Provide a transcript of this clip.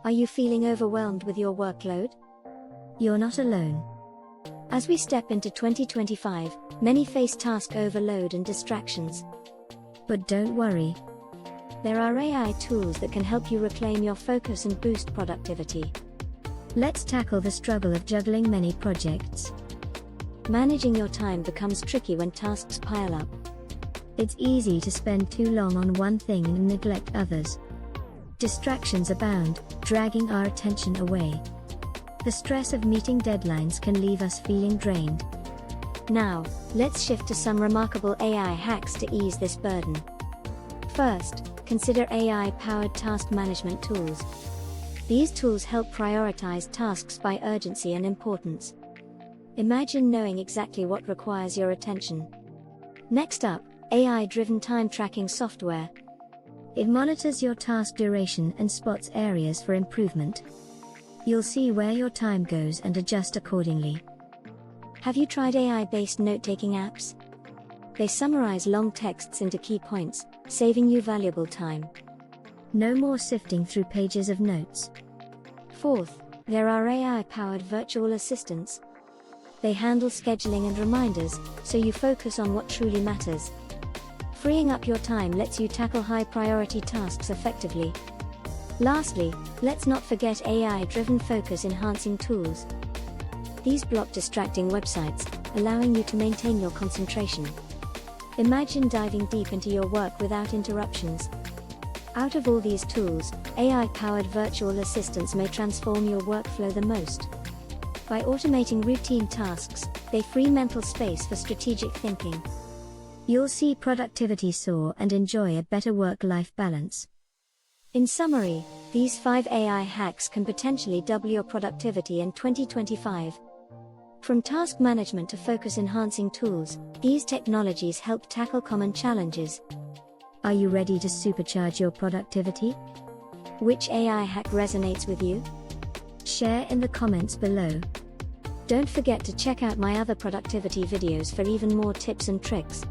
Are you feeling overwhelmed with your workload? You're not alone. As we step into 2025, many face task overload and distractions. But don't worry. There are AI tools that can help you reclaim your focus and boost productivity. Let's tackle the struggle of juggling many projects. Managing your time becomes tricky when tasks pile up. It's easy to spend too long on one thing and neglect others. Distractions abound, dragging our attention away. The stress of meeting deadlines can leave us feeling drained. Now, let's shift to some remarkable AI hacks to ease this burden. First, consider AI-powered task management tools. These tools help prioritize tasks by urgency and importance. Imagine knowing exactly what requires your attention. Next up, AI-driven time tracking software. It monitors your task duration and spots areas for improvement. You'll see where your time goes and adjust accordingly. Have you tried AI-based note-taking apps? They summarize long texts into key points, saving you valuable time. No more sifting through pages of notes. Fourth, there are AI-powered virtual assistants. They handle scheduling and reminders, so you focus on what truly matters. Freeing up your time lets you tackle high-priority tasks effectively. Lastly, let's not forget AI-driven focus-enhancing tools. These block distracting websites, allowing you to maintain your concentration. Imagine diving deep into your work without interruptions. Out of all these tools, AI-powered virtual assistants may transform your workflow the most. By automating routine tasks, they free mental space for strategic thinking. You'll see productivity soar and enjoy a better work-life balance. In summary, these 5 AI hacks can potentially double your productivity in 2025. From task management to focus-enhancing tools, these technologies help tackle common challenges. Are you ready to supercharge your productivity? Which AI hack resonates with you? Share in the comments below. Don't forget to check out my other productivity videos for even more tips and tricks.